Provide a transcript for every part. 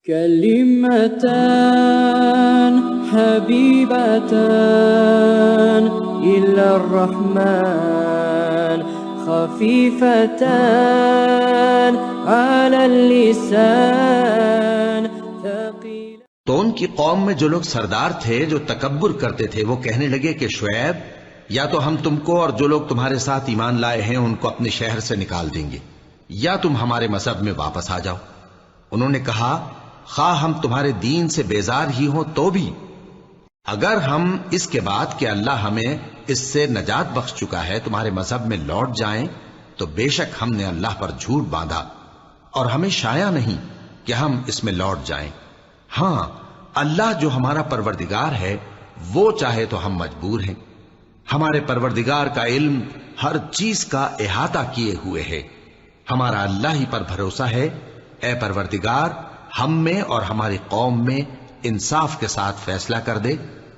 كلمتان حبيبتان إلى الرحمن خفيفتان على اللسان ثقيل. تو ان کی قوم میں جو لوگ سردار تھے جو تکبر کرتے تھے وہ کہنے لگے کہ شعیب یا تو ہم تم کو اور جو لوگ تمہارے ساتھ ایمان لائے ہیں ان کو اپنے شہر سے نکال دیں گے یا تم ہمارے مذہب میں واپس آ جاؤ. انہوں نے کہا خواہ ہم تمہارے دین سے بیزار ہی ہوں تو بھی اگر ہم اس کے بعد کہ اللہ ہمیں اس سے نجات بخش چکا ہے تمہارے مذہب میں لوٹ جائیں تو بے شک ہم نے اللہ پر جھوٹ باندھا اور ہمیں شایع نہیں کہ ہم اس میں لوٹ جائیں. ہاں اللہ جو ہمارا پروردگار ہے وہ چاہے تو ہم مجبور ہیں. ہمارے پروردگار کا علم ہر چیز کا احاطہ کیے ہوئے ہے. ہمارا اللہ ہی پر بھروسہ ہے. اے پروردگار ہم میں اور ہماری قوم میں انصاف کے ساتھ فیصلہ کر دے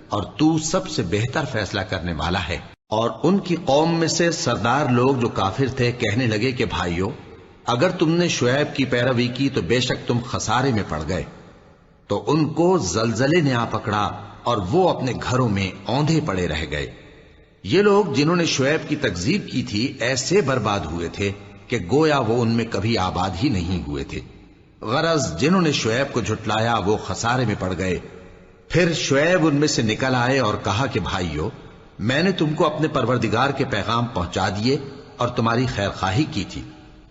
اور تو سب سے بہتر فیصلہ کرنے والا ہے. اور ان کی قوم میں سے سردار لوگ جو کافر تھے کہنے لگے کہ بھائیو اگر تم نے شعیب کی پیروی کی تو بے شک تم خسارے میں پڑ گئے. تو ان کو زلزلے نے آ پکڑا اور وہ اپنے گھروں میں اوندھے پڑے رہ گئے. یہ لوگ جنہوں نے شعیب کی تکذیب کی تھی ایسے برباد ہوئے تھے کہ گویا وہ ان میں کبھی آباد ہی نہیں ہوئے تھے. غرض جنہوں نے شعیب کو جھٹلایا وہ خسارے میں پڑ گئے. پھر شعیب ان میں سے نکل آئے اور کہا کہ بھائیو میں نے تم کو اپنے پروردگار کے پیغام پہنچا دیے اور تمہاری خیر خواہی کی تھی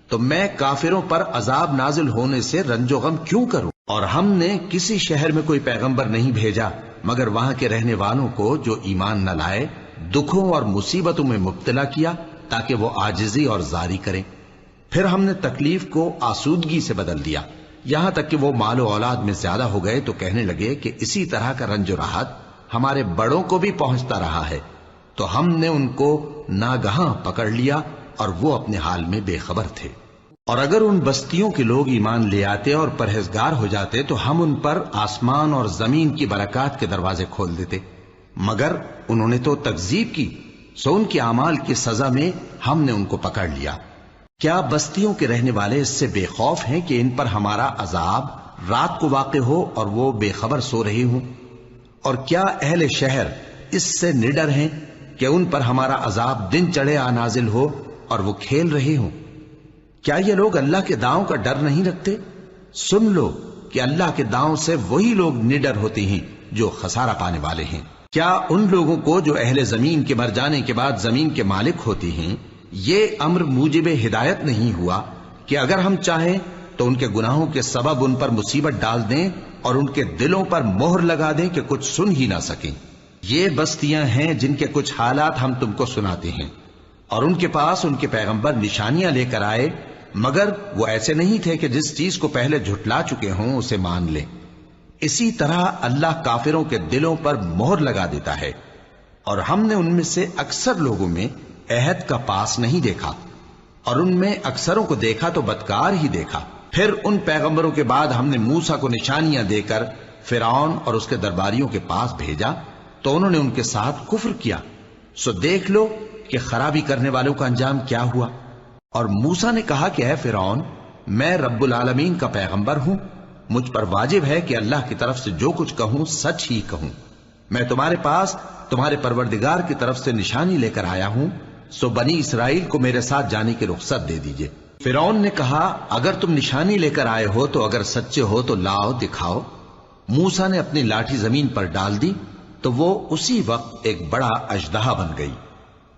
تو میں کافروں پر عذاب نازل ہونے سے رنج و غم کیوں کروں؟ اور ہم نے کسی شہر میں کوئی پیغمبر نہیں بھیجا مگر وہاں کے رہنے والوں کو جو ایمان نہ لائے دکھوں اور مصیبتوں میں مبتلا کیا تاکہ وہ عاجزی اور زاری کریں. پھر ہم نے تکلیف کو آسودگی سے بدل دیا یہاں تک کہ وہ مال و اولاد میں زیادہ ہو گئے تو کہنے لگے کہ اسی طرح کا رنج و راحت ہمارے بڑوں کو بھی پہنچتا رہا ہے. تو ہم نے ان کو ناگہاں پکڑ لیا اور وہ اپنے حال میں بے خبر تھے. اور اگر ان بستیوں کے لوگ ایمان لے آتے اور پرہیزگار ہو جاتے تو ہم ان پر آسمان اور زمین کی برکات کے دروازے کھول دیتے مگر انہوں نے تو تکذیب کی سو ان کے اعمال کی سزا میں ہم نے ان کو پکڑ لیا. کیا بستیوں کے رہنے والے اس سے بے خوف ہیں کہ ان پر ہمارا عذاب رات کو واقع ہو اور وہ بے خبر سو رہے ہوں؟ اور کیا اہل شہر اس سے نڈر ہیں کہ ان پر ہمارا عذاب دن چڑھے آ نازل ہو اور وہ کھیل رہے ہوں؟ کیا یہ لوگ اللہ کے داؤں کا ڈر نہیں رکھتے؟ سن لو کہ اللہ کے داؤں سے وہی لوگ نڈر ہوتے ہیں جو خسارہ پانے والے ہیں. کیا ان لوگوں کو جو اہل زمین کے مر جانے کے بعد زمین کے مالک ہوتے ہیں یہ امر موجب ہدایت نہیں ہوا کہ اگر ہم چاہیں تو ان کے گناہوں کے سبب ان پر مصیبت ڈال دیں اور ان کے دلوں پر مہر لگا دیں کہ کچھ سن ہی نہ سکیں؟ یہ بستیاں ہیں جن کے کچھ حالات ہم تم کو سناتے ہیں اور ان کے پاس ان کے پیغمبر نشانیاں لے کر آئے مگر وہ ایسے نہیں تھے کہ جس چیز کو پہلے جھٹلا چکے ہوں اسے مان لیں. اسی طرح اللہ کافروں کے دلوں پر مہر لگا دیتا ہے اور ہم نے ان میں سے اکثر لوگوں میں عہد کا پاس نہیں دیکھا اور ان میں اکثروں کو دیکھا تو بدکار ہی دیکھا. پھر ان پیغمبروں کے بعد ہم نے موسیٰ کو نشانیاں دے کر فرعون اور اس کے درباریوں کے پاس بھیجا تو انہوں نے ان کے ساتھ کفر کیا. سو دیکھ لو کہ خرابی کرنے والوں کا انجام کیا ہوا. اور موسیٰ نے کہا کہ اے فرعون میں رب العالمین کا پیغمبر ہوں مجھ پر واجب ہے کہ اللہ کی طرف سے جو کچھ کہوں سچ ہی کہوں. میں تمہارے پاس تمہارے پروردگار کی طرف سے نشانی لے کر آیا ہوں سو بنی اسرائیل کو میرے ساتھ جانے کی رخصت دے دیجئے. فرعون نے کہا اگر تم نشانی لے کر آئے ہو تو اگر سچے ہو تو لاؤ دکھاؤ. موسیٰ نے اپنی لاٹھی زمین پر ڈال دی تو وہ اسی وقت ایک بڑا اژدہا بن گئی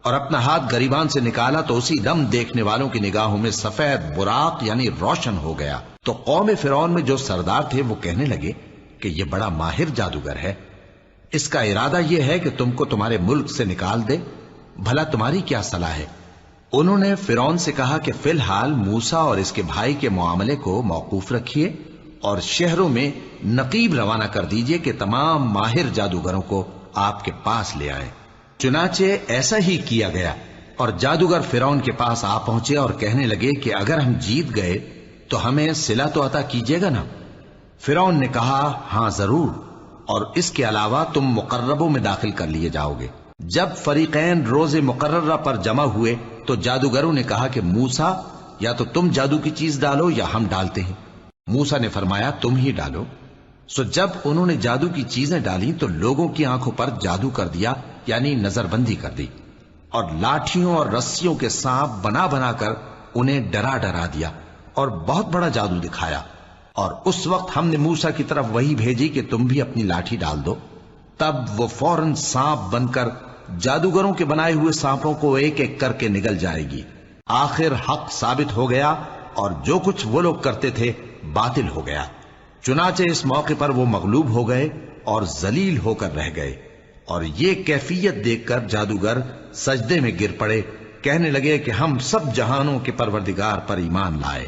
اور اپنا ہاتھ گریبان سے نکالا تو اسی دم دیکھنے والوں کی نگاہوں میں سفید براق یعنی روشن ہو گیا. تو قوم فرعون میں جو سردار تھے وہ کہنے لگے کہ یہ بڑا ماہر جادوگر ہے. اس کا ارادہ یہ ہے کہ تم کو تمہارے ملک سے نکال دے. بھلا تمہاری کیا صلاح ہے؟ انہوں نے فرعون سے کہا کہ فی الحال موسیٰ اور اس کے بھائی کے معاملے کو موقوف رکھیے اور شہروں میں نقیب روانہ کر دیجئے کہ تمام ماہر جادوگروں کو آپ کے پاس لے آئیں. چنانچہ ایسا ہی کیا گیا اور جادوگر فرعون کے پاس آ پہنچے اور کہنے لگے کہ اگر ہم جیت گئے تو ہمیں صلہ تو عطا کیجیے گا نا؟ فرعون نے کہا ہاں ضرور اور اس کے علاوہ تم مقربوں میں داخل کر لیے جاؤ گے. جب فریقین روز مقررہ پر جمع ہوئے تو جادوگروں نے کہا کہ موسیٰ یا تو تم جادو کی چیز ڈالو یا ہم ڈالتے ہیں. موسیٰ نے فرمایا تم ہی ڈالو۔ سو جب انہوں نے جادو کی چیزیں ڈالی تو لوگوں کی آنکھوں پر جادو کر دیا، یعنی نظر بندی کر دی، اور لاٹھیوں اور رسیوں کے سانپ بنا بنا کر انہیں ڈرا ڈرا دیا اور بہت بڑا جادو دکھایا۔ اور اس وقت ہم نے موسیٰ کی طرف وحی بھیجی کہ تم بھی اپنی لاٹھی ڈال دو، تب وہ فوراً سانپ بن کر جادوگروں کے بنائے ہوئے سانپوں کو ایک ایک کر کے نگل جائے گی۔ آخر حق ثابت ہو گیا اور جو کچھ وہ لوگ کرتے تھے باطل ہو گیا۔ چنانچہ اس موقع پر وہ مغلوب ہو گئے اور ذلیل ہو کر رہ گئے، اور یہ کیفیت دیکھ کر جادوگر سجدے میں گر پڑے، کہنے لگے کہ ہم سب جہانوں کے پروردگار پر ایمان لائے،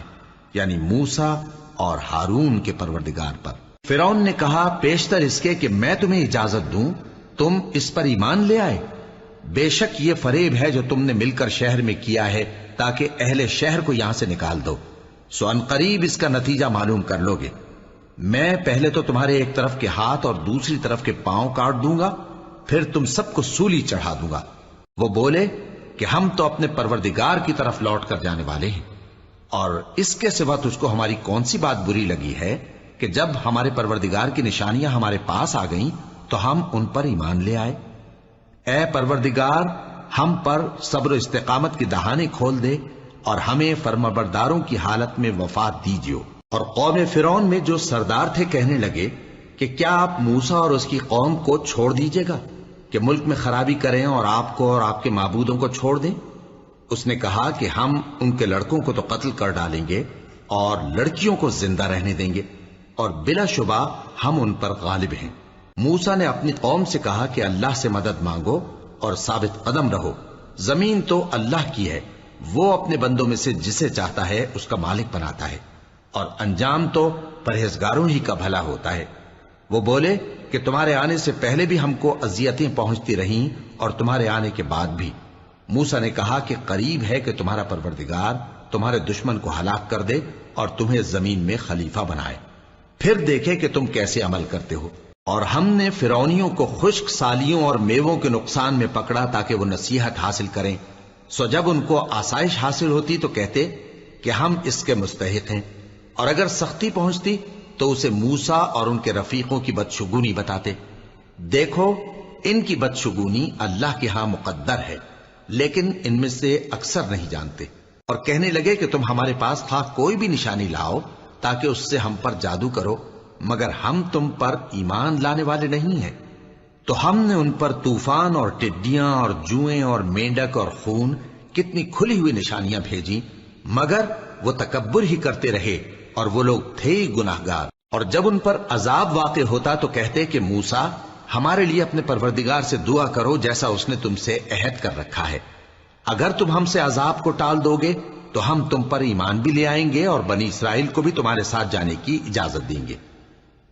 یعنی موسیٰ اور ہارون کے پروردگار پر۔ فرعون نے کہا پیشتر اس کے کہ میں تمہیں اجازت دوں تم اس پر ایمان لے آئے؟ بے شک یہ فریب ہے جو تم نے مل کر شہر میں کیا ہے تاکہ اہل شہر کو یہاں سے نکال دو، سو ان قریب اس کا نتیجہ معلوم کر لو گے۔ میں پہلے تو تمہارے ایک طرف کے ہاتھ اور دوسری طرف کے پاؤں کاٹ دوں گا، پھر تم سب کو سولی چڑھا دوں گا۔ وہ بولے کہ ہم تو اپنے پروردگار کی طرف لوٹ کر جانے والے ہیں، اور اس کے سوا تجھ کو ہماری کون سی بات بری لگی ہے کہ جب ہمارے پروردگار کی نشانیاں ہمارے پاس آ گئیں تو ہم ان پر ایمان لے آئے؟ اے پروردگار، ہم پر صبر و استقامت کی دہانے کھول دے اور ہمیں فرمانبرداروں کی حالت میں وفات دیجیو۔ اور قوم فرعون میں جو سردار تھے کہنے لگے کہ کیا آپ موسیٰ اور اس کی قوم کو چھوڑ دیجیے گا کہ ملک میں خرابی کریں اور آپ کو اور آپ کے معبودوں کو چھوڑ دیں؟ اس نے کہا کہ ہم ان کے لڑکوں کو تو قتل کر ڈالیں گے اور لڑکیوں کو زندہ رہنے دیں گے، اور بلا شبہ ہم ان پر غالب ہیں۔ موسیٰ نے اپنی قوم سے کہا کہ اللہ سے مدد مانگو اور ثابت قدم رہو، زمین تو اللہ کی ہے، وہ اپنے بندوں میں سے جسے چاہتا ہے اس کا مالک بناتا ہے، اور انجام تو پرہیزگاروں ہی کا بھلا ہوتا ہے۔ وہ بولے کہ تمہارے آنے سے پہلے بھی ہم کو اذیتیں پہنچتی رہیں اور تمہارے آنے کے بعد بھی۔ موسیٰ نے کہا کہ قریب ہے کہ تمہارا پروردگار تمہارے دشمن کو ہلاک کر دے اور تمہیں زمین میں خلیفہ بنائے، پھر دیکھے کہ تم کیسے عمل کرتے ہو۔ اور ہم نے فرعونیوں کو خشک سالیوں اور میووں کے نقصان میں پکڑا تاکہ وہ نصیحت حاصل کریں، سو جب ان کو آسائش حاصل ہوتی تو کہتے کہ ہم اس کے مستحق ہیں، اور اگر سختی پہنچتی تو اسے موسیٰ اور ان کے رفیقوں کی بدشگونی بتاتے۔ دیکھو ان کی بدشگونی اللہ کے ہاں مقدر ہے، لیکن ان میں سے اکثر نہیں جانتے۔ اور کہنے لگے کہ تم ہمارے پاس خواہ کوئی بھی نشانی لاؤ تاکہ اس سے ہم پر جادو کرو، مگر ہم تم پر ایمان لانے والے نہیں ہیں۔ تو ہم نے ان پر طوفان اور ٹڈیاں اور جوئیں اور مینڈک اور خون کتنی کھلی ہوئی نشانیاں بھیجی، مگر وہ تکبر ہی کرتے رہے اور وہ لوگ تھے ہی گناہگار۔ اور جب ان پر عذاب واقع ہوتا تو کہتے کہ موسیٰ ہمارے لیے اپنے پروردگار سے دعا کرو جیسا اس نے تم سے عہد کر رکھا ہے، اگر تم ہم سے عذاب کو ٹال دو گے تو ہم تم پر ایمان بھی لے آئیں گے اور بنی اسرائیل کو بھی تمہارے ساتھ جانے کی اجازت دیں گے۔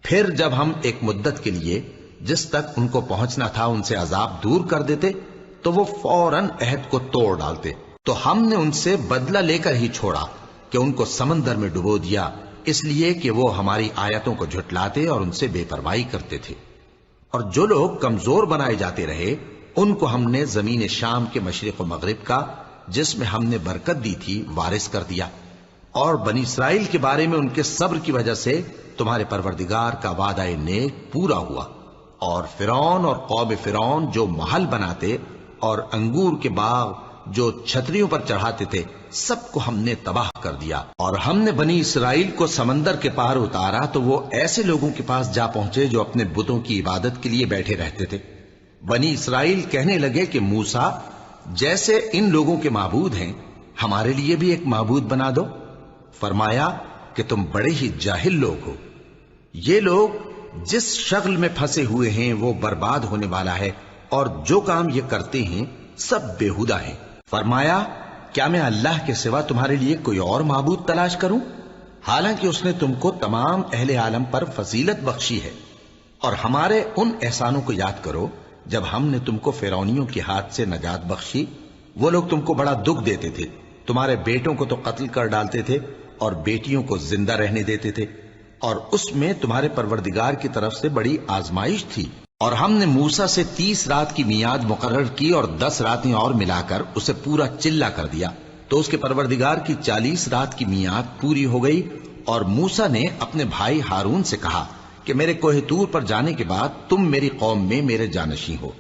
پھر جب ہم ایک مدت کے لیے جس تک ان کو پہنچنا تھا ان سے عذاب دور کر دیتے تو وہ فوراً عہد کو توڑ ڈالتے، تو ہم نے ان سے بدلہ لے کر ہی چھوڑا کہ ان کو سمندر میں ڈبو دیا، اس لیے کہ وہ ہماری آیتوں کو جھٹلاتے اور ان سے بے پرواہی کرتے تھے۔ اور جو لوگ کمزور بنائے جاتے رہے ان کو ہم نے زمین شام کے مشرق و مغرب کا جس میں ہم نے برکت دی تھی وارث کر دیا، اور بنی اسرائیل کے بارے میں ان کے صبر کی وجہ سے تمہارے پروردگار کا وعدہ نیک پورا ہوا۔ اور فرعون اور قوم فرعون جو محل بناتے اور انگور کے باغ جو چھتریوں پر چڑھاتے تھے سب کو ہم نے تباہ کر دیا۔ اور ہم نے بنی اسرائیل کو سمندر کے پار اتارا تو وہ ایسے لوگوں کے پاس جا پہنچے جو اپنے بتوں کی عبادت کے لیے بیٹھے رہتے تھے۔ بنی اسرائیل کہنے لگے کہ موسیٰ جیسے ان لوگوں کے معبود ہیں ہمارے لیے بھی ایک معبود بنا دو۔ فرمایا کہ تم بڑے ہی جاہل لوگ ہو، یہ لوگ جس شغل میں پھنسے ہوئے ہیں وہ برباد ہونے والا ہے، اور جو کام یہ کرتے ہیں سب بےہودہ ہیں۔ فرمایا کیا میں اللہ کے سوا تمہارے لیے کوئی اور معبود تلاش کروں، حالانکہ اس نے تم کو تمام اہل عالم پر فضیلت بخشی ہے۔ اور ہمارے ان احسانوں کو یاد کرو جب ہم نے تم کو فرعونیوں کے ہاتھ سے نجات بخشی، وہ لوگ تم کو بڑا دکھ دیتے تھے، تمہارے بیٹوں کو تو قتل کر ڈالتے تھے اور بیٹیوں کو زندہ رہنے دیتے تھے، اور اس میں تمہارے پروردگار کی طرف سے بڑی آزمائش تھی۔ اور ہم نے موسیٰ سے 30 رات کی میعاد مقرر کی اور 10 راتیں اور ملا کر اسے پورا چلہ کر دیا، تو اس کے پروردگار کی 40 رات کی میعاد پوری ہو گئی اور موسیٰ نے اپنے بھائی ہارون سے کہا کہ میرے کوہ طور پر جانے کے بعد تم میری قوم میں میرے جانشین ہو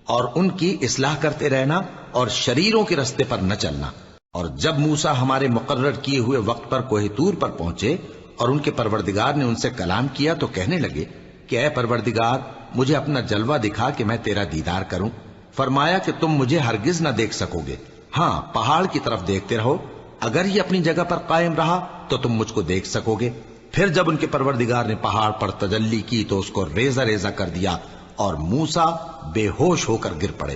اور ان کی اصلاح کرتے رہنا اور شریروں کے رستے پر نہ چلنا۔ اور جب موسیٰ ہمارے مقرر کیے ہوئے وقت پر کوہ طور پر پہنچے اور ان کے پروردگار نے ان سے کلام کیا تو کہنے لگے کہ اے پروردگار مجھے اپنا جلوہ دکھا کہ میں تیرا دیدار کروں۔ فرمایا کہ تم مجھے ہرگز نہ دیکھ سکو گے، ہاں پہاڑ کی طرف دیکھتے رہو، اگر یہ اپنی جگہ پر قائم رہا تو تم مجھ کو دیکھ سکو گے۔ پھر جب ان کے پروردگار نے پہاڑ پر تجلی کی تو اس کو ریزہ ریزہ کر دیا اور موسیٰ بے ہوش ہو کر گر پڑے۔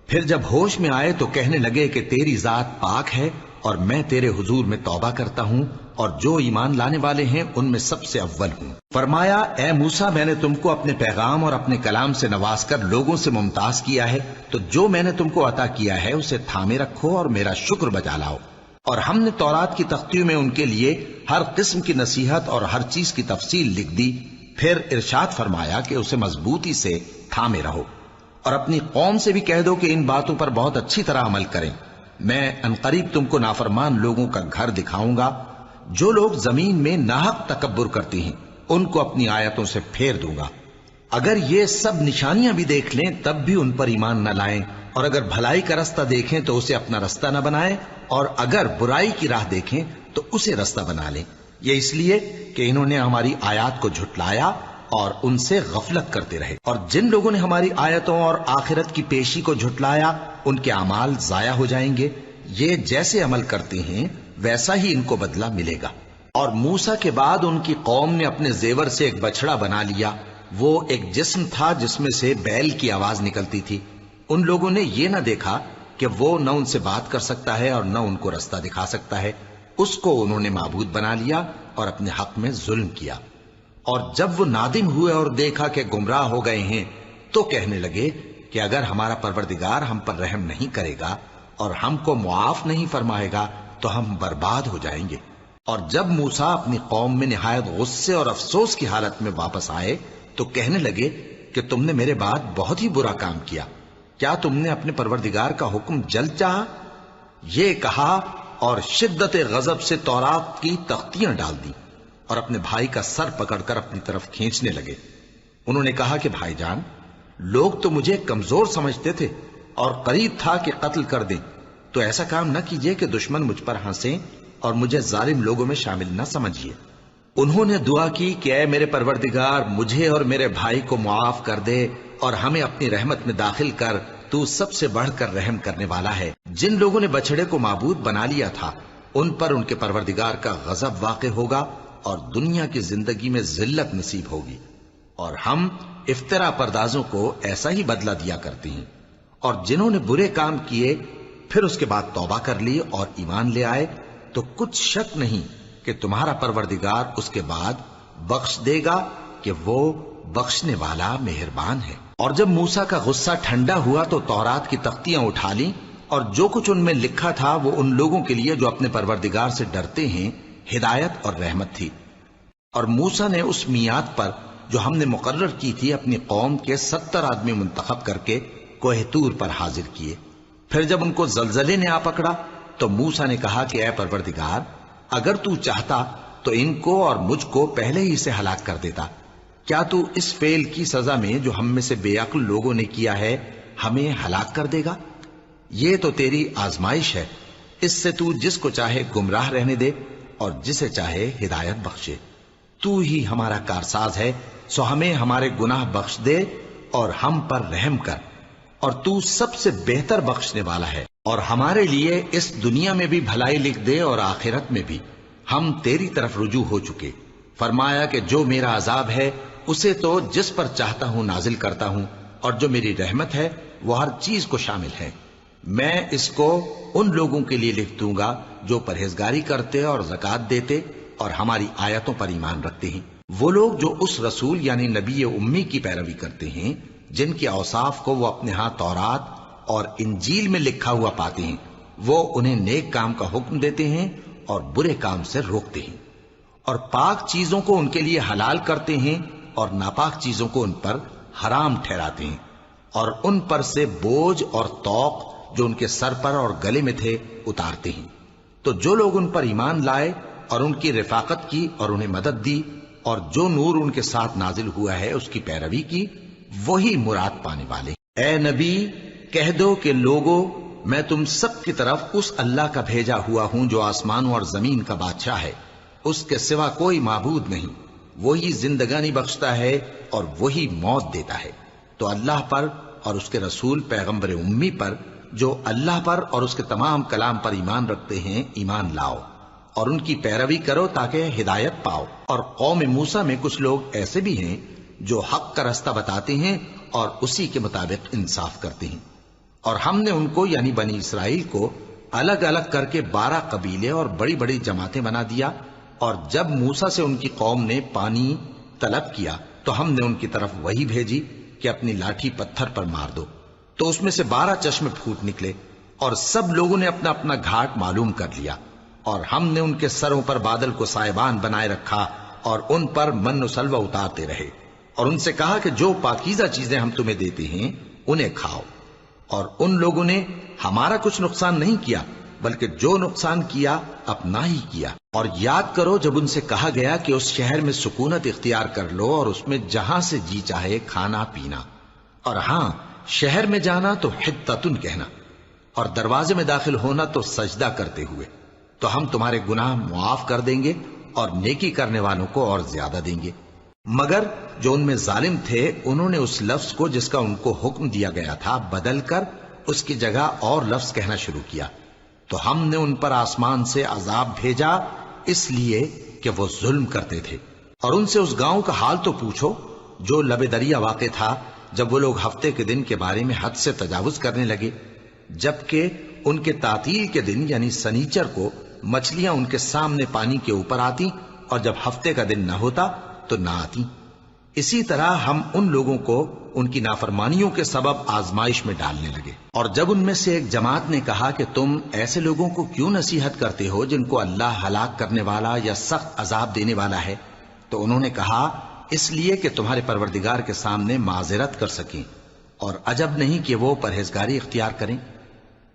پھر جب ہوش میں آئے تو کہنے لگے کہ تیری ذات پاک ہے اور میں تیرے حضور میں توبہ کرتا ہوں اور جو ایمان لانے والے ہیں ان میں سب سے اول ہوں۔ فرمایا اے موسیٰ میں نے تم کو اپنے پیغام اور اپنے کلام سے نواز کر لوگوں سے ممتاز کیا ہے، تو جو میں نے تم کو عطا کیا ہے اسے تھامے رکھو اور میرا شکر بجا لاؤ۔ اور ہم نے تورات کی تختیوں میں ان کے لیے ہر قسم کی نصیحت اور ہر چیز کی تفصیل لکھ دی۔ پھر ارشاد فرمایا کہ اسے مضبوطی سے تھامے رہو اور اپنی قوم سے بھی کہہ دو کہ ان باتوں پر بہت اچھی طرح عمل کریں۔ میں انقریب تم کو نافرمان لوگوں کا گھر دکھاؤں گا، جو لوگ زمین میں ناحق تکبر کرتی ہیں ان کو اپنی آیتوں سے پھیر دوں گا۔ اگر یہ سب نشانیاں بھی دیکھ لیں تب بھی ان پر ایمان نہ لائیں، اور اگر بھلائی کا رستہ دیکھیں تو اسے اپنا رستہ نہ بنائیں، اور اگر برائی کی راہ دیکھیں تو اسے رستہ بنا لیں۔ یہ اس لیے کہ انہوں نے ہماری آیات کو جھٹلایا اور ان سے غفلت کرتے رہے، اور جن لوگوں نے ہماری آیتوں اور آخرت کی پیشی کو جھٹلایا ان کے اعمال ضائع ہو جائیں گے۔ یہ جیسے عمل کرتے ہیں ویسا ہی ان کو بدلہ ملے گا۔ اور موسیٰ کے بعد ان کی قوم نے اپنے زیور سے ایک بچڑا بنا لیا، وہ ایک جسم تھا جس میں سے بیل کی آواز نکلتی تھی۔ ان لوگوں نے یہ نہ دیکھا کہ وہ نہ ان سے بات کر سکتا ہے اور نہ ان کو رستہ دکھا سکتا ہے، اس کو انہوں نے معبود بنا لیا اور اپنے حق میں ظلم کیا۔ اور جب وہ نادم ہوئے اور دیکھا کہ گمراہ ہو گئے ہیں تو کہنے لگے کہ اگر ہمارا پروردگار ہم پر رحم نہیں کرے گا اور ہم کو معاف نہیں فرمائے گا تو ہم برباد ہو جائیں گے۔ اور جب موسیٰ اپنی قوم میں نہایت غصے اور افسوس کی حالت میں واپس آئے تو کہنے لگے کہ تم نے میرے بعد بہت ہی برا کام کیا، کیا تم نے اپنے پروردگار کا حکم جلد چاہا؟ یہ کہا اور شدت غضب سے تورات کی تختیاں ڈال دی اور اپنے بھائی کا سر پکڑ کر اپنی طرف کھینچنے لگے۔ انہوں نے کہا کہ بھائی جان، لوگ تو مجھے کمزور سمجھتے تھے اور قریب تھا کہ قتل کر دیں، تو ایسا کام نہ کیجئے کہ دشمن مجھ پر ہنسیں اور مجھے ظالم لوگوں میں شامل نہ سمجھیے۔ انہوں نے دعا کی کہ اے میرے پروردگار مجھے اور میرے بھائی کو معاف کر دے اور ہمیں اپنی رحمت میں داخل کر، تو سب سے بڑھ کر رحم کرنے والا ہے۔ جن لوگوں نے بچڑے کو معبود بنا لیا تھا ان پر ان کے پروردگار کا غضب واقع ہوگا اور دنیا کی زندگی میں ذلت نصیب ہوگی، اور ہم افترا پردازوں کو ایسا ہی بدلہ دیا کرتے ہیں۔ اور جنہوں نے برے کام کیے پھر اس کے بعد توبہ کر لی اور ایمان لے آئے تو کچھ شک نہیں کہ تمہارا پروردگار اس کے بعد بخش دے گا کہ وہ بخشنے والا مہربان ہے۔ اور جب موسیٰ کا غصہ ٹھنڈا ہوا تو تورات کی تختیاں اٹھا لیں، اور جو کچھ ان میں لکھا تھا وہ ان لوگوں کے لیے جو اپنے پروردگار سے ڈرتے ہیں ہدایت اور رحمت تھی۔ اور موسیٰ نے اس میعاد پر جو ہم نے مقرر کی تھی اپنی قوم کے 70 آدمی منتخب کر کے کوہ طور پر حاضر کیے۔ پھر جب ان کو زلزلے نے آ پکڑا تو موسیٰ نے کہا کہ اے پروردگار اگر تو چاہتا تو ان کو اور مجھ کو پہلے ہی سے ہلاک کر دیتا، کیا تو اس فعل کی سزا میں جو ہم میں سے بے عقل لوگوں نے کیا ہے ہمیں ہلاک کر دے گا؟ یہ تو تیری آزمائش ہے، اس سے تو جس کو چاہے گمراہ رہنے دے اور جسے چاہے ہدایت بخشے۔ تو ہی ہمارا کارساز ہے، سو ہمیں ہمارے گناہ بخش دے اور ہم پر رحم کر، اور تو سب سے بہتر بخشنے والا ہے، اور ہمارے لیے اس دنیا میں بھی بھلائی لکھ دے اور آخرت میں بھی، ہم تیری طرف رجوع ہو چکے۔ فرمایا کہ جو میرا عذاب ہے اسے تو جس پر چاہتا ہوں نازل کرتا ہوں، اور جو میری رحمت ہے وہ ہر چیز کو شامل ہے۔ میں اس کو ان لوگوں کے لیے لکھ دوں گا جو پرہیزگاری کرتے اور زکوٰۃ دیتے اور ہماری آیتوں پر ایمان رکھتے ہیں، وہ لوگ جو اس رسول یعنی نبی امی کی پیروی کرتے ہیں جن کے اوصاف کو وہ اپنے ہاں تورات اور انجیل میں لکھا ہوا پاتے ہیں، وہ انہیں نیک کام کا حکم دیتے ہیں اور برے کام سے روکتے ہیں، اور پاک چیزوں کو ان کے لیے حلال کرتے ہیں اور ناپاک چیزوں کو ان پر حرام ٹھہراتے ہیں، اور ان پر سے بوجھ اور طوق جو ان کے سر پر اور گلے میں تھے اتارتے ہیں۔ تو جو لوگ ان پر ایمان لائے اور ان کی رفاقت کی اور انہیں مدد دی، اور جو نور ان کے ساتھ نازل ہوا ہے اس کی پیروی کی، وہی مراد پانے والے۔ اے نبی کہہ دو کہ لوگو، میں تم سب کی طرف اس اللہ کا بھیجا ہوا ہوں جو آسمانوں اور زمین کا بادشاہ ہے، اس کے سوا کوئی معبود نہیں، وہی زندگانی بخشتا ہے اور وہی موت دیتا ہے۔ تو اللہ پر اور اس کے رسول پیغمبر امی پر، جو اللہ پر اور اس کے تمام کلام پر ایمان رکھتے ہیں، ایمان لاؤ اور ان کی پیروی کرو تاکہ ہدایت پاؤ۔ اور قوم موسیٰ میں کچھ لوگ ایسے بھی ہیں جو حق کا رستہ بتاتے ہیں اور اسی کے مطابق انصاف کرتے ہیں۔ اور ہم نے ان کو یعنی بنی اسرائیل کو الگ الگ کر کے 12 قبیلے اور بڑی بڑی جماعتیں بنا دیا، اور جب موسیٰ سے ان کی قوم نے پانی طلب کیا تو ہم نے ان کی طرف وہی بھیجی کہ اپنی لاٹھی پتھر پر مار دو، تو اس میں سے 12 چشمے پھوٹ نکلے، اور سب لوگوں نے اپنا اپنا گھاٹ معلوم کر لیا، اور ہم نے ان کے سروں پر بادل کو سائبان بنائے رکھا اور ان پر من و سلوہ اتارتے رہے، اور ان سے کہا کہ جو پاکیزہ چیزیں ہم تمہیں دیتے ہیں انہیں کھاؤ۔ اور ان لوگوں نے ہمارا کچھ نقصان نہیں کیا، بلکہ جو نقصان کیا اپنا ہی کیا۔ اور یاد کرو جب ان سے کہا گیا کہ اس شہر میں سکونت اختیار کر لو اور اس میں جہاں سے جی چاہے کھانا پینا، اور ہاں شہر میں جانا تو حطتن کہنا، اور دروازے میں داخل ہونا تو سجدہ کرتے ہوئے، تو ہم تمہارے گناہ معاف کر دیں گے اور نیکی کرنے والوں کو اور زیادہ دیں گے۔ مگر جو ان میں ظالم تھے انہوں نے اس لفظ کو جس کا ان کو حکم دیا گیا تھا بدل کر اس کی جگہ اور لفظ کہنا شروع کیا، تو ہم نے ان پر آسمان سے عذاب بھیجا اس لیے کہ وہ ظلم کرتے تھے۔ اور ان سے اس گاؤں کا حال تو پوچھو جو لب دریا واقع تھا، جب وہ لوگ ہفتے کے دن کے بارے میں حد سے تجاوز کرنے لگے، جبکہ ان کے تعطیل کے دن یعنی سنیچر کو مچھلیاں ان کے سامنے پانی کے اوپر آتی، اور جب ہفتے کا دن نہ ہوتا تو نہ آتی۔ اسی طرح ہم ان لوگوں کو ان کی نافرمانیوں کے سبب آزمائش میں ڈالنے لگے۔ اور جب ان میں سے ایک جماعت نے کہا کہ تم ایسے لوگوں کو کیوں نصیحت کرتے ہو جن کو اللہ ہلاک کرنے والا یا سخت عذاب دینے والا ہے، تو انہوں نے کہا اس لیے کہ تمہارے پروردگار کے سامنے معذرت کر سکیں، اور عجب نہیں کہ وہ پرہیزگاری اختیار کریں۔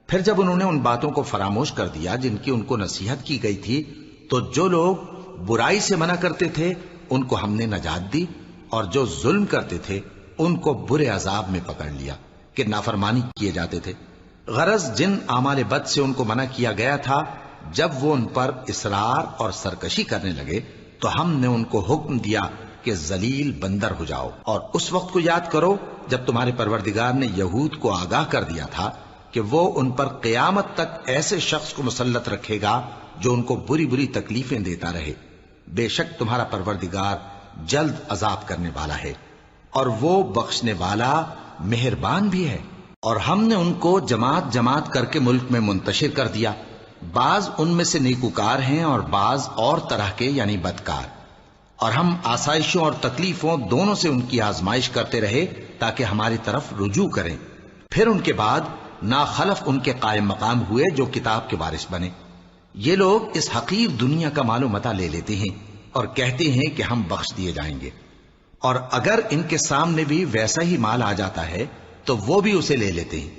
پھر جب انہوں نے ان باتوں کو فراموش کر دیا جن کی ان کو نصیحت کی گئی تھی، تو جو لوگ برائی سے منع کرتے تھے ان کو ہم نے نجات دی، اور جو ظلم کرتے تھے ان کو برے عذاب میں پکڑ لیا کہ نافرمانی کیے جاتے تھے۔ غرض جن اعمال بد سے ان کو منع کیا گیا تھا، جب وہ ان پر اصرار اور سرکشی کرنے لگے تو ہم نے ان کو حکم دیا کہ ذلیل بندر ہو جاؤ۔ اور اس وقت کو یاد کرو جب تمہارے پروردگار نے یہود کو آگاہ کر دیا تھا کہ وہ ان پر قیامت تک ایسے شخص کو مسلط رکھے گا جو ان کو بری بری تکلیفیں دیتا رہے۔ بے شک تمہارا پروردگار جلد عذاب کرنے والا ہے، اور وہ بخشنے والا مہربان بھی ہے۔ اور ہم نے ان کو جماعت جماعت کر کے ملک میں منتشر کر دیا، بعض ان میں سے نیکوکار ہیں اور بعض اور طرح کے یعنی بدکار، اور ہم آسائشوں اور تکلیفوں دونوں سے ان کی آزمائش کرتے رہے تاکہ ہماری طرف رجوع کریں۔ پھر ان کے بعد ناخلف ان کے قائم مقام ہوئے جو کتاب کے وارث بنے۔ یہ لوگ اس حقیر دنیا کا مال و متاع لے لیتے ہیں اور کہتے ہیں کہ ہم بخش دیے جائیں گے، اور اگر ان کے سامنے بھی ویسا ہی مال آ جاتا ہے تو وہ بھی اسے لے لیتے ہیں۔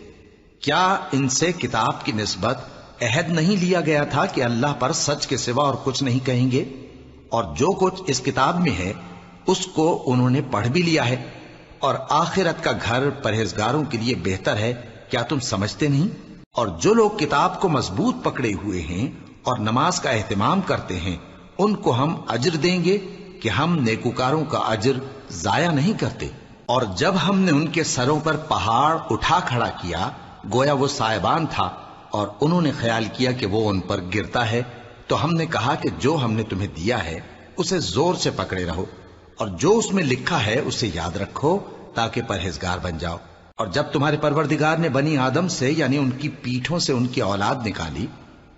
کیا ان سے کتاب کی نسبت عہد نہیں لیا گیا تھا کہ اللہ پر سچ کے سوا اور کچھ نہیں کہیں گے؟ اور جو کچھ اس کتاب میں ہے اس کو انہوں نے پڑھ بھی لیا ہے، اور آخرت کا گھر پرہیزگاروں کے لیے بہتر ہے، کیا تم سمجھتے نہیں؟ اور جو لوگ کتاب کو مضبوط پکڑے ہوئے ہیں اور نماز کا اہتمام کرتے ہیں ان کو ہم اجر دیں گے کہ ہم نیکوکاروں کا اجر ضائع نہیں کرتے۔ اور جب ہم نے ان کے سروں پر پہاڑ اٹھا کھڑا کیا گویا وہ سائبان تھا، اور انہوں نے خیال کیا کہ وہ ان پر گرتا ہے، تو ہم نے کہا کہ جو ہم نے تمہیں دیا ہے اسے زور سے پکڑے رہو، اور جو اس میں لکھا ہے اسے یاد رکھو تاکہ پرہیزگار بن جاؤ۔ اور جب تمہارے پروردگار نے بنی آدم سے یعنی ان کی پیٹھوں سے ان کی اولاد نکالی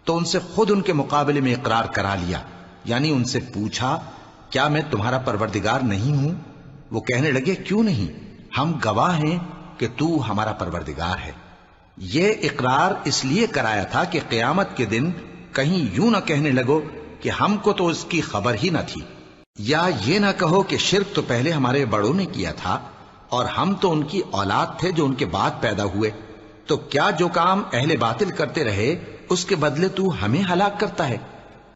تو ان سے خود ان کے مقابلے میں اقرار کرا لیا، یعنی ان سے پوچھا کیا میں تمہارا پروردگار نہیں ہوں؟ وہ کہنے لگے کیوں نہیں، ہم گواہ ہیں کہ تو ہمارا پروردگار ہے۔ یہ اقرار اس لیے کرایا تھا کہ قیامت کے دن کہیں یوں نہ کہنے لگو کہ ہم کو تو اس کی خبر ہی نہ تھی، یا یہ نہ کہو کہ شرک تو پہلے ہمارے بڑوں نے کیا تھا اور ہم تو ان کی اولاد تھے جو ان کے بعد پیدا ہوئے، تو کیا جو کام اہل باطل کرتے رہے اس کے بدلے تو ہمیں ہلاک کرتا ہے؟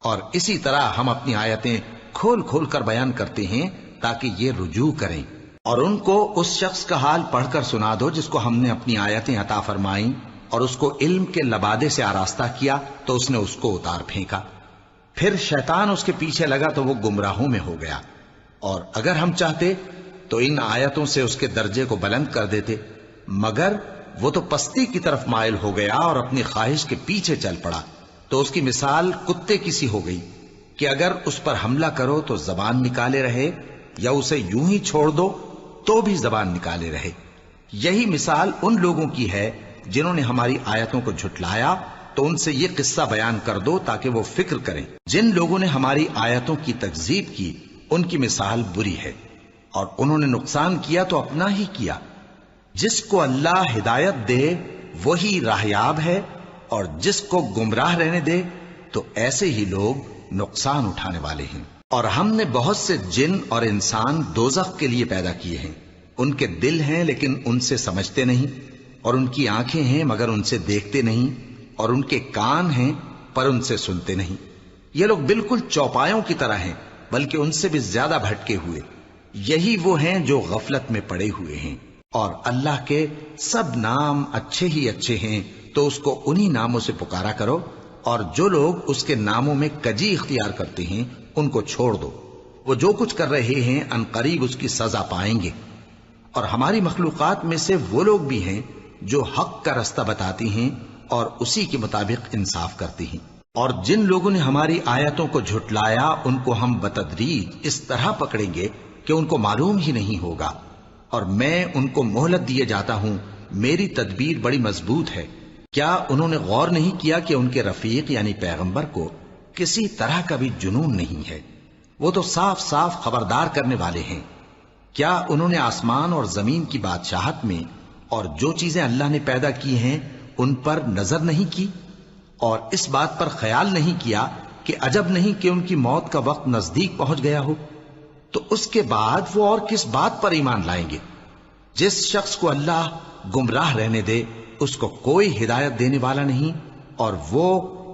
اور اسی طرح ہم اپنی آیتیں کھول کھول کر بیان کرتے ہیں تاکہ یہ رجوع کریں۔ اور ان کو اس شخص کا حال پڑھ کر سنا دو جس کو ہم نے اپنی آیتیں عطا فرمائیں اور اس کو علم کے لبادے سے آراستہ کیا تو اس نے اس کو اتار پھینکا، پھر شیطان اس کے پیچھے لگا تو وہ گمراہوں میں ہو گیا۔ اور اگر ہم چاہتے تو ان آیتوں سے اس کے درجے کو بلند کر دیتے، مگر وہ تو پستی کی طرف مائل ہو گیا اور اپنی خواہش کے پیچھے چل پڑا، تو اس کی مثال کتے کی سی ہو گئی کہ اگر اس پر حملہ کرو تو زبان نکالے رہے، یا اسے یوں ہی چھوڑ دو تو بھی زبان نکالے رہے۔ یہی مثال ان لوگوں کی ہے جنہوں نے ہماری آیتوں کو جھٹلایا، تو ان سے یہ قصہ بیان کر دو تاکہ وہ فکر کریں۔ جن لوگوں نے ہماری آیتوں کی تکذیب کی ان کی مثال بری ہے، اور انہوں نے نقصان کیا تو اپنا ہی کیا۔ جس کو اللہ ہدایت دے وہی راہیاب ہے، اور جس کو گمراہ رہنے دے تو ایسے ہی لوگ نقصان اٹھانے والے ہیں۔ اور ہم نے بہت سے جن اور انسان دوزخ کے لیے پیدا کیے ہیں، ان کے دل ہیں لیکن ان سے سمجھتے نہیں، اور ان کی آنکھیں ہیں مگر ان سے دیکھتے نہیں، اور ان کے کان ہیں پر ان سے سنتے نہیں۔ یہ لوگ بالکل چوپایوں کی طرح ہیں، بلکہ ان سے بھی زیادہ بھٹکے ہوئے۔ یہی وہ ہیں جو غفلت میں پڑے ہوئے ہیں۔ اور اللہ کے سب نام اچھے ہی اچھے ہیں، تو اس کو انہی ناموں سے پکارا کرو، اور جو لوگ اس کے ناموں میں کجی اختیار کرتے ہیں ان کو چھوڑ دو۔ وہ جو کچھ کر رہے ہیں ان قریب اس کی سزا پائیں گے۔ اور ہماری مخلوقات میں سے وہ لوگ بھی ہیں جو حق کا رستہ بتاتی ہیں اور اسی کے مطابق انصاف کرتی ہیں۔ اور جن لوگوں نے ہماری آیتوں کو جھٹلایا ان کو ہم بتدریج اس طرح پکڑیں گے کہ ان کو معلوم ہی نہیں ہوگا، اور میں ان کو مہلت دیے جاتا ہوں، میری تدبیر بڑی مضبوط ہے۔ کیا انہوں نے غور نہیں کیا کہ ان کے رفیق یعنی پیغمبر کو کسی طرح کا بھی جنون نہیں ہے؟ وہ تو صاف صاف خبردار کرنے والے ہیں۔ کیا انہوں نے آسمان اور زمین کی بادشاہت میں اور جو چیزیں اللہ نے پیدا کی ہیں ان پر نظر نہیں کی، اور اس بات پر خیال نہیں کیا کہ عجب نہیں کہ ان کی موت کا وقت نزدیک پہنچ گیا ہو؟ تو اس کے بعد وہ اور کس بات پر ایمان لائیں گے؟ جس شخص کو اللہ گمراہ رہنے دے اس کو کوئی ہدایت دینے والا نہیں، اور وہ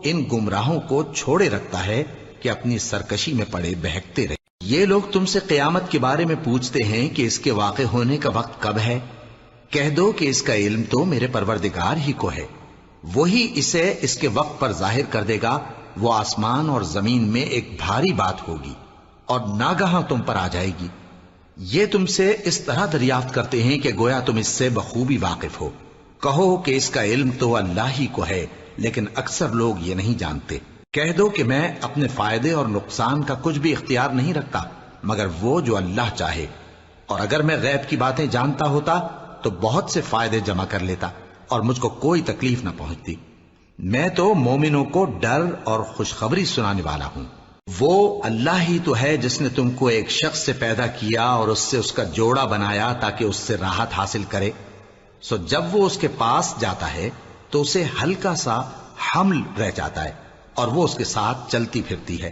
ان گمراہوں کو چھوڑے رکھتا ہے کہ اپنی سرکشی میں پڑے بہکتے رہے۔ یہ لوگ تم سے قیامت کے بارے میں پوچھتے ہیں کہ اس کے واقع ہونے کا وقت کب ہے؟ کہہ دو کہ اس کا علم تو میرے پروردگار ہی کو ہے، وہی اسے اس کے وقت پر ظاہر کر دے گا۔ وہ آسمان اور زمین میں ایک بھاری بات ہوگی اور ناگہاں تم پر آ جائے گی۔ یہ تم سے اس طرح دریافت کرتے ہیں کہ گویا تم اس سے بخوبی واقف ہو۔ کہو کہ اس کا علم تو اللہ ہی کو ہے، لیکن اکثر لوگ یہ نہیں جانتے۔ کہہ دو کہ میں اپنے فائدے اور نقصان کا کچھ بھی اختیار نہیں رکھتا مگر وہ جو اللہ چاہے، اور اگر میں غیب کی باتیں جانتا ہوتا تو بہت سے فائدے جمع کر لیتا اور مجھ کو کوئی تکلیف نہ پہنچتی۔ میں تو مومنوں کو ڈر اور خوشخبری سنانے والا ہوں۔ وہ اللہ ہی تو ہے جس نے تم کو ایک شخص سے پیدا کیا اور اس سے اس کا جوڑا بنایا تاکہ اس سے راحت حاصل کرے۔ سو جب وہ اس کے پاس جاتا ہے تو اسے ہلکا سا حمل رہ جاتا ہے اور وہ اس کے ساتھ چلتی پھرتی ہے۔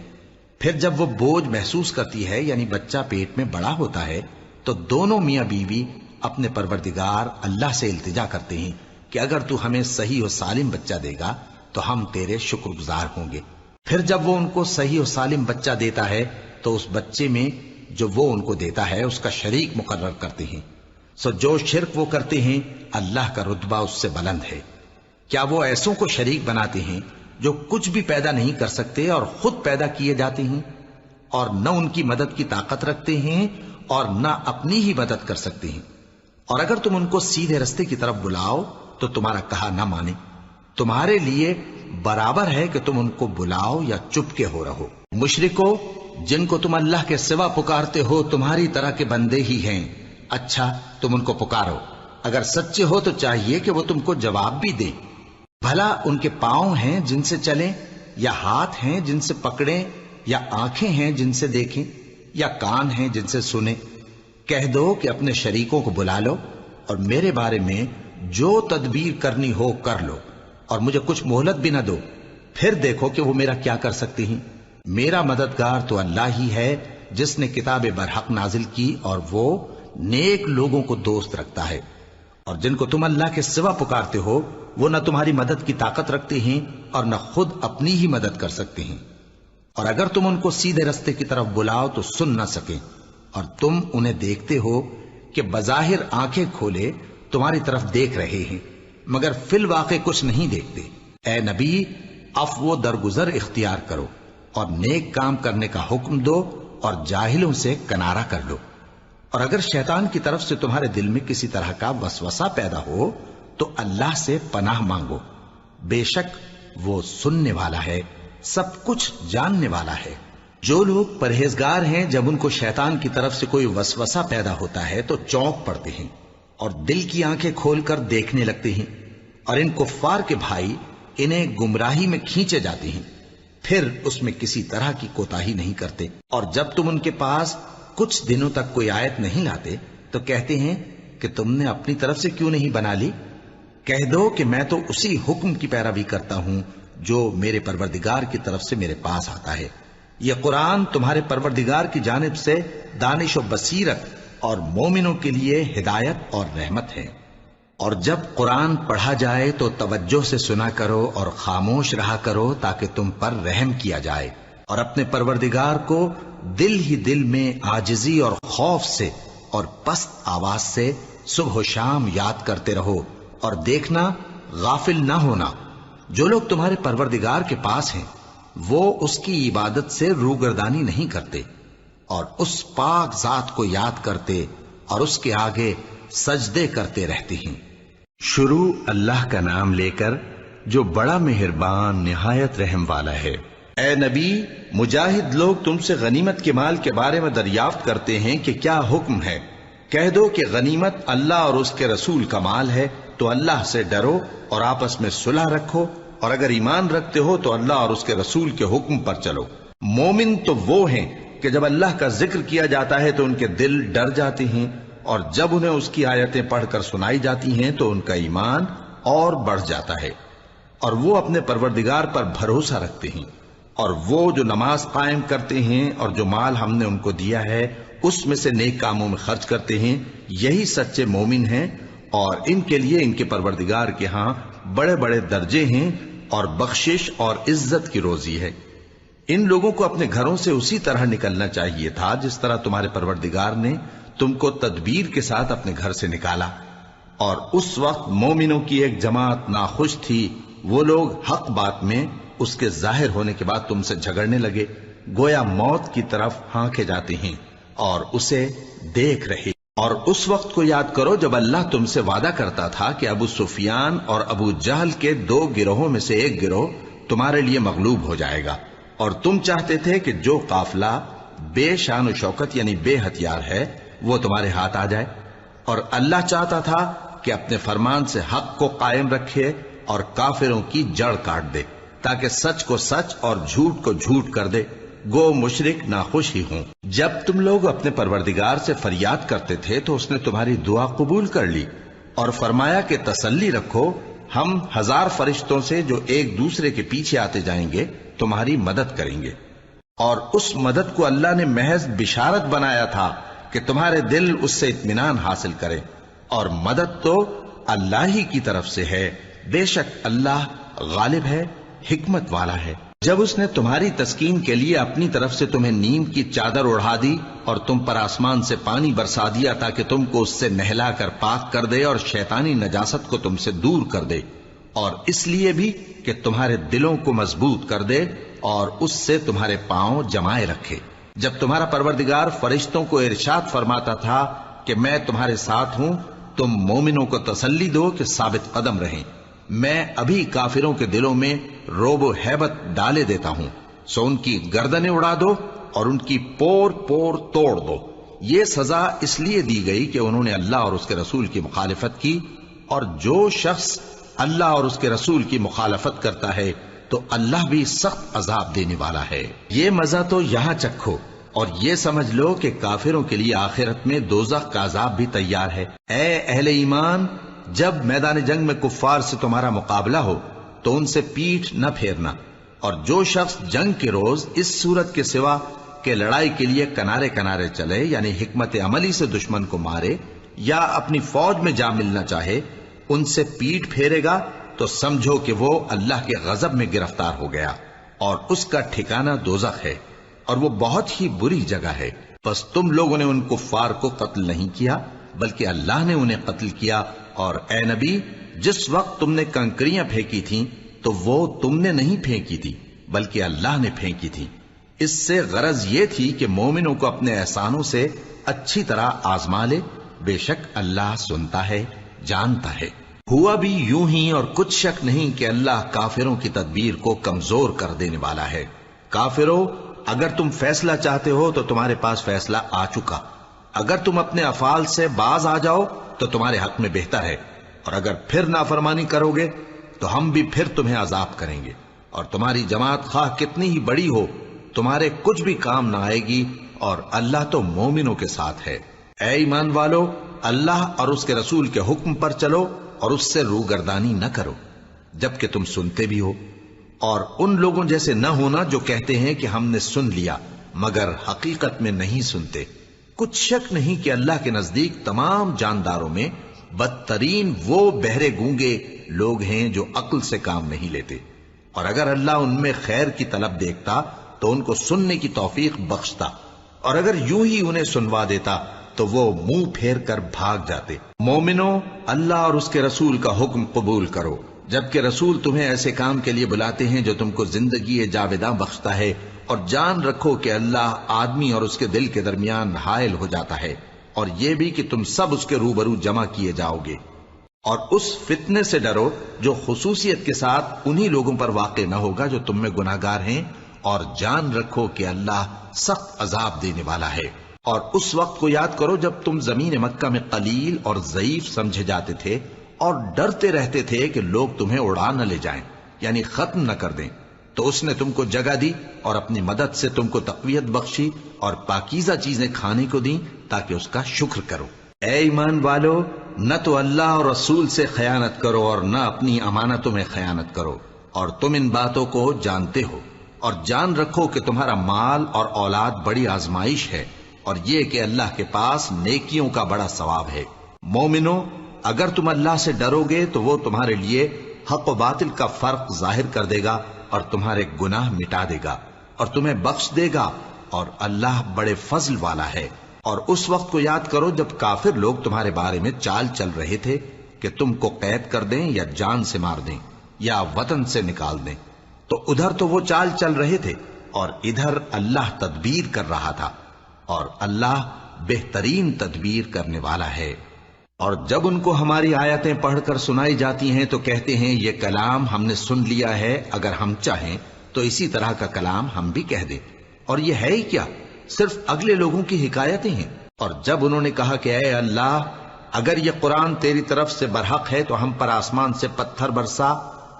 پھر جب وہ بوجھ محسوس کرتی ہے یعنی بچہ پیٹ میں بڑا ہوتا ہے تو دونوں میاں بیوی اپنے پروردگار اللہ سے التجا کرتے ہیں کہ اگر تو ہمیں صحیح و سالم بچہ دے گا تو ہم تیرے شکر گزار ہوں گے۔ پھر جب وہ ان کو صحیح و سالم بچہ دیتا ہے تو اس بچے میں جو وہ ان کو دیتا ہے اس کا شریک مقرر کرتے ہیں۔ سو جو شرک وہ کرتے ہیں اللہ کا رتبہ اس سے بلند ہے۔ کیا وہ ایسوں کو شریک بناتے ہیں جو کچھ بھی پیدا نہیں کر سکتے اور خود پیدا کیے جاتے ہیں، اور نہ ان کی مدد کی طاقت رکھتے ہیں اور نہ اپنی ہی مدد کر سکتے ہیں؟ اور اگر تم ان کو سیدھے رستے کی طرف بلاؤ تو تمہارا کہا نہ مانے۔ تمہارے لیے برابر ہے کہ تم ان کو بلاؤ یا چپ کے ہو رہو۔ مشرکو، جن کو تم اللہ کے سوا پکارتے ہو تمہاری طرح کے بندے ہی ہیں۔ اچھا تم ان کو پکارو، اگر سچے ہو تو چاہیے کہ وہ تم کو جواب بھی دیں۔ بھلا ان کے پاؤں ہیں جن سے چلیں، یا ہاتھ ہیں جن سے پکڑیں، یا آنکھیں ہیں جن سے دیکھیں، یا کان ہیں جن سے سنیں؟ کہہ دو کہ اپنے شریکوں کو بلا لو اور میرے بارے میں جو تدبیر کرنی ہو کر لو، اور مجھے کچھ مہلت بھی نہ دو، پھر دیکھو کہ وہ میرا کیا کر سکتے ہیں۔ میرا مددگار تو اللہ ہی ہے جس نے کتاب برحق نازل کی، اور وہ نیک لوگوں کو دوست رکھتا ہے۔ اور جن کو تم اللہ کے سوا پکارتے ہو وہ نہ تمہاری مدد کی طاقت رکھتے ہیں اور نہ خود اپنی ہی مدد کر سکتے ہیں۔ اور اگر تم ان کو سیدھے رستے کی طرف بلاؤ تو سن نہ سکیں، اور تم انہیں دیکھتے ہو کہ بظاہر آنکھیں کھولے تمہاری طرف دیکھ رہے ہیں مگر فی الواقع کچھ نہیں دیکھتے۔ اے نبی، عفو و درگزر اختیار کرو اور نیک کام کرنے کا حکم دو اور جاہلوں سے کنارہ کر لو۔ اور اگر شیطان کی طرف سے تمہارے دل میں کسی طرح کا وسوسہ پیدا ہو تو اللہ سے پناہ مانگو، بے شک وہ سننے والا ہے، سب کچھ جاننے والا ہے۔ جو لوگ پرہیزگار ہیں جب ان کو شیطان کی طرف سے کوئی وسوسہ پیدا ہوتا ہے تو چونک پڑتے ہیں اور دل کی آنکھیں کھول کر دیکھنے لگتے ہیں، اور ان کفار کے بھائی انہیں گمراہی میں کھینچے جاتے ہیں، پھر اس میں کسی طرح کی کوتاہی نہیں کرتے۔ اور جب تم ان کے پاس کچھ دنوں تک کوئی آیت نہیں لاتے تو کہتے ہیں کہ تم نے اپنی طرف سے کیوں نہیں بنا لی؟ کہہ دو کہ میں تو اسی حکم کی پیروی کرتا ہوں جو میرے پروردگار کی طرف سے میرے پاس آتا ہے۔ یہ قرآن تمہارے پروردگار کی جانب سے دانش و بصیرت اور مومنوں کے لیے ہدایت اور رحمت ہے۔ اور جب قرآن پڑھا جائے تو توجہ سے سنا کرو اور خاموش رہا کرو تاکہ تم پر رحم کیا جائے، اور اپنے پروردگار کو دل ہی دل میں عاجزی اور خوف سے اور پست آواز سے صبح و شام یاد کرتے رہو، اور دیکھنا غافل نہ ہونا۔ جو لوگ تمہارے پروردگار کے پاس ہیں وہ اس کی عبادت سے روگردانی نہیں کرتے اور اس پاک ذات کو یاد کرتے اور اس کے آگے سجدے کرتے رہتے ہیں۔ شروع اللہ کا نام لے کر جو بڑا مہربان نہایت رحم والا ہے۔ اے نبی، مجاہد لوگ تم سے غنیمت کے مال کے بارے میں دریافت کرتے ہیں کہ کیا حکم ہے۔ کہہ دو کہ غنیمت اللہ اور اس کے رسول کا مال ہے، تو اللہ سے ڈرو اور آپس میں صلح رکھو، اور اگر ایمان رکھتے ہو تو اللہ اور اس کے رسول کے حکم پر چلو۔ مومن تو وہ ہیں کہ جب اللہ کا ذکر کیا جاتا ہے تو ان کے دل ڈر جاتے ہیں، اور جب انہیں اس کی آیتیں پڑھ کر سنائی جاتی ہیں تو ان کا ایمان اور بڑھ جاتا ہے، اور وہ اپنے پروردگار پر بھروسہ رکھتے ہیں، اور وہ جو نماز قائم کرتے ہیں اور جو مال ہم نے ان کو دیا ہے اس میں سے نیک کاموں میں خرچ کرتے ہیں، یہی سچے مومن ہیں، اور ان کے لیے ان کے پروردگار کے ہاں بڑے بڑے درجے ہیں اور بخشش اور عزت کی روزی ہے۔ ان لوگوں کو اپنے گھروں سے اسی طرح نکلنا چاہیے تھا جس طرح تمہارے پروردگار نے تم کو تدبیر کے ساتھ اپنے گھر سے نکالا، اور اس وقت مومنوں کی ایک جماعت ناخوش تھی، وہ لوگ حق بات میں اس کے ظاہر ہونے کے بعد تم سے جھگڑنے لگے، گویا موت کی طرف ہانکے جاتے ہیں اور اسے دیکھ رہے۔ اور اس وقت کو یاد کرو جب اللہ تم سے وعدہ کرتا تھا کہ ابو سفیان اور ابو جہل کے 2 گروہوں میں سے ایک گروہ تمہارے لیے مغلوب ہو جائے گا، اور تم چاہتے تھے کہ جو قافلہ بے شان و شوکت یعنی بے ہتھیار ہے وہ تمہارے ہاتھ آ جائے، اور اللہ چاہتا تھا کہ اپنے فرمان سے حق کو قائم رکھے اور کافروں کی جڑ کاٹ دے، تاکہ سچ کو سچ اور جھوٹ کو جھوٹ کر دے، گو مشرک ناخوش ہی ہوں۔ جب تم لوگ اپنے پروردگار سے فریاد کرتے تھے تو اس نے تمہاری دعا قبول کر لی اور فرمایا کہ تسلی رکھو، ہم 1000 فرشتوں سے جو ایک دوسرے کے پیچھے آتے جائیں گے تمہاری مدد کریں گے۔ اور اس مدد کو اللہ نے محض بشارت بنایا تھا کہ تمہارے دل اس سے اطمینان حاصل کرے، اور مدد تو اللہ ہی کی طرف سے ہے، بے شک اللہ غالب ہے، حکمت والا ہے۔ جب اس نے تمہاری تسکین کے لیے اپنی طرف سے تمہیں نیم کی چادر اڑھا دی اور تم پر آسمان سے پانی برسا دیا تاکہ تم کو اس سے نہلا کر پاک کر دے اور شیطانی نجاست کو تم سے دور کر دے، اور اس لیے بھی کہ تمہارے دلوں کو مضبوط کر دے اور اس سے تمہارے پاؤں جمائے رکھے۔ جب تمہارا پروردگار فرشتوں کو ارشاد فرماتا تھا کہ میں تمہارے ساتھ ہوں، تم مومنوں کو تسلی دو کہ ثابت قدم رہیں، میں ابھی کافروں کے دلوں میں روب و ہیبت ڈالے دیتا ہوں، سو ان کی گردنیں اڑا دو اور ان کی پور پور توڑ دو۔ یہ سزا اس لیے دی گئی کہ انہوں نے اللہ اور اس کے رسول کی مخالفت کی، اور جو شخص اللہ اور اس کے رسول کی مخالفت کرتا ہے تو اللہ بھی سخت عذاب دینے والا ہے۔ یہ مزہ تو یہاں چکھو اور یہ سمجھ لو کہ کافروں کے لیے آخرت میں دوزخ کا عذاب بھی تیار ہے۔ اے اہل ایمان، جب میدان جنگ میں کفار سے تمہارا مقابلہ ہو تو ان سے پیٹھ نہ پھیرنا، اور جو شخص جنگ کے روز اس صورت کے سوا کہ لڑائی کے لیے کنارے کنارے چلے یعنی حکمت عملی سے دشمن کو مارے یا اپنی فوج میں جا ملنا چاہے، ان سے پیٹھ پھیرے گا تو سمجھو کہ وہ اللہ کے غضب میں گرفتار ہو گیا، اور اس کا ٹھکانہ دوزخ ہے، اور وہ بہت ہی بری جگہ ہے۔ بس تم لوگوں نے ان کفار کو قتل نہیں کیا بلکہ اللہ نے انہیں قتل کیا، اور اے نبی جس وقت تم نے کنکریاں پھینکی تھیں تو وہ تم نے نہیں پھینکی تھی بلکہ اللہ نے پھینکی تھی۔ اس سے غرض یہ تھی کہ مومنوں کو اپنے احسانوں سے اچھی طرح آزما لے، بے شک اللہ سنتا ہے، جانتا ہے۔ ہوا بھی یوں ہی، اور کچھ شک نہیں کہ اللہ کافروں کی تدبیر کو کمزور کر دینے والا ہے۔ کافروں، اگر تم فیصلہ چاہتے ہو تو تمہارے پاس فیصلہ آ چکا، اگر تم اپنے افعال سے باز آ جاؤ تو تمہارے حق میں بہتر ہے، اور اگر پھر نافرمانی کرو گے تو ہم بھی پھر تمہیں عذاب کریں گے، اور تمہاری جماعت خواہ کتنی ہی بڑی ہو تمہارے کچھ بھی کام نہ آئے گی، اور اللہ تو مومنوں کے ساتھ ہے۔ اے ایمان والو، اللہ اور اس کے رسول کے حکم پر چلو اور اس سے روگردانی نہ کرو جبکہ تم سنتے بھی ہو، اور ان لوگوں جیسے نہ ہونا جو کہتے ہیں کہ ہم نے سن لیا مگر حقیقت میں نہیں سنتے۔ کچھ شک نہیں کہ اللہ کے نزدیک تمام جانداروں میں بدترین وہ بہرے گونگے لوگ ہیں جو عقل سے کام نہیں لیتے، اور اگر اللہ ان میں خیر کی طلب دیکھتا تو ان کو سننے کی توفیق بخشتا، اور اگر یوں ہی انہیں سنوا دیتا تو وہ منہ پھیر کر بھاگ جاتے۔ مومنوں، اللہ اور اس کے رسول کا حکم قبول کرو جبکہ رسول تمہیں ایسے کام کے لیے بلاتے ہیں جو تم کو زندگی جاوداں بخشتا ہے، اور جان رکھو کہ اللہ آدمی اور اس کے دل کے درمیان حائل ہو جاتا ہے، اور یہ بھی کہ تم سب اس کے روبرو جمع کیے جاؤ گے۔ اور اس فتنے سے ڈرو جو خصوصیت کے ساتھ انہی لوگوں پر واقع نہ ہوگا جو تم میں گناہ گار ہیں، اور جان رکھو کہ اللہ سخت عذاب دینے والا ہے۔ اور اس وقت کو یاد کرو جب تم زمین مکہ میں قلیل اور ضعیف سمجھے جاتے تھے اور ڈرتے رہتے تھے کہ لوگ تمہیں اڑا نہ لے جائیں، یعنی ختم نہ کر دیں، تو اس نے تم کو جگہ دی اور اپنی مدد سے تم کو تقویت بخشی اور پاکیزہ چیزیں کھانے کو دیں تاکہ اس کا شکر کرو۔ اے ایمان والو، نہ تو اللہ اور رسول سے خیانت کرو اور نہ اپنی امانتوں میں خیانت کرو، اور تم ان باتوں کو جانتے ہو، اور جان رکھو کہ تمہارا مال اور اولاد بڑی آزمائش ہے، اور یہ کہ اللہ کے پاس نیکیوں کا بڑا ثواب ہے۔ مومنو، اگر تم اللہ سے ڈرو گے تو وہ تمہارے لیے حق و باطل کا فرق ظاہر کر دے گا اور تمہارے گناہ مٹا دے گا اور تمہیں بخش دے گا، اور اللہ بڑے فضل والا ہے۔ اور اس وقت کو یاد کرو جب کافر لوگ تمہارے بارے میں چال چل رہے تھے کہ تم کو قید کر دیں یا جان سے مار دیں یا وطن سے نکال دیں، تو ادھر تو وہ چال چل رہے تھے اور ادھر اللہ تدبیر کر رہا تھا، اور اللہ بہترین تدبیر کرنے والا ہے۔ اور جب ان کو ہماری آیتیں پڑھ کر سنائی جاتی ہیں تو کہتے ہیں یہ کلام ہم نے سن لیا ہے، اگر ہم چاہیں تو اسی طرح کا کلام ہم بھی کہہ دیں، اور یہ ہے ہی کیا، صرف اگلے لوگوں کی حکایتیں ہیں۔ اور جب انہوں نے کہا کہ اے اللہ، اگر یہ قرآن تیری طرف سے برحق ہے تو ہم پر آسمان سے پتھر برسا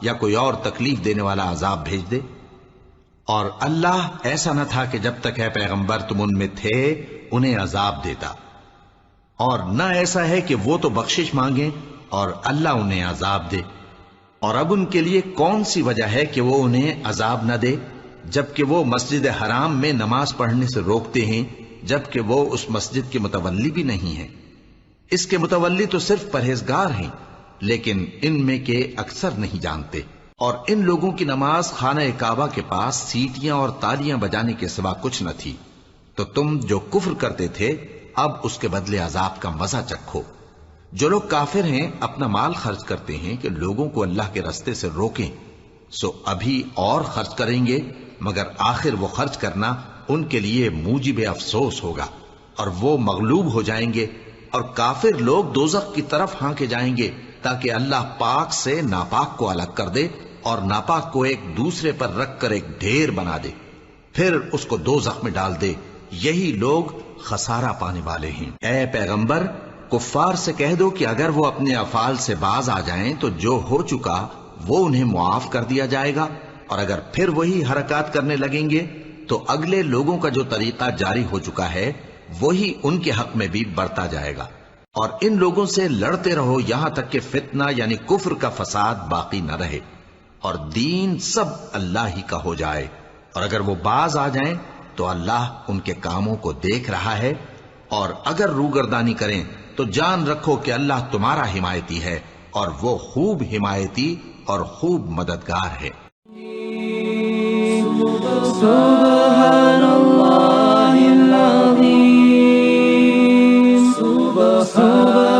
یا کوئی اور تکلیف دینے والا عذاب بھیج دے۔ اور اللہ ایسا نہ تھا کہ جب تک اے پیغمبر تم ان میں تھے انہیں عذاب دیتا، اور نہ ایسا ہے کہ وہ تو بخشش مانگیں اور اللہ انہیں عذاب دے۔ اور اب ان کے لیے کون سی وجہ ہے کہ وہ انہیں عذاب نہ دے، جبکہ وہ مسجد حرام میں نماز پڑھنے سے روکتے ہیں، جبکہ وہ اس مسجد کے متولی بھی نہیں ہیں۔ اس کے متولی تو صرف پرہیزگار ہیں، لیکن ان میں کے اکثر نہیں جانتے۔ اور ان لوگوں کی نماز خانہ کعبہ کے پاس سیٹیاں اور تالیاں بجانے کے سوا کچھ نہ تھی، تو تم جو کفر کرتے تھے اب اس کے بدلے عذاب کا مزہ چکھو۔ جو لوگ کافر ہیں اپنا مال خرچ کرتے ہیں کہ لوگوں کو اللہ کے راستے سے روکیں، سو ابھی اور خرچ کریں گے، مگر آخر وہ خرچ کرنا ان کے لیے موجب افسوس ہوگا، اور وہ مغلوب ہو جائیں گے، اور کافر لوگ دوزخ کی طرف ہانکے جائیں گے تاکہ اللہ پاک سے ناپاک کو الگ کر دے اور ناپاک کو ایک دوسرے پر رکھ کر ایک ڈھیر بنا دے، پھر اس کو دوزخ میں ڈال دے۔ یہی لوگ خسارہ پانے والے ہیں۔ اے پیغمبر، کفار سے کہہ دو کہ اگر وہ اپنے افعال سے باز آ جائیں تو جو ہو چکا وہ انہیں معاف کر دیا جائے گا، اور اگر پھر وہی حرکات کرنے لگیں گے تو اگلے لوگوں کا جو طریقہ جاری ہو چکا ہے وہی ان کے حق میں بھی برتا جائے گا۔ اور ان لوگوں سے لڑتے رہو یہاں تک کہ فتنہ یعنی کفر کا فساد باقی نہ رہے اور دین سب اللہ ہی کا ہو جائے، اور اگر وہ باز آ جائیں تو اللہ ان کے کاموں کو دیکھ رہا ہے، اور اگر روگردانی کریں تو جان رکھو کہ اللہ تمہارا حمایتی ہے، اور وہ خوب حمایتی اور خوب مددگار ہے۔ سبحان الله العظيم سبحان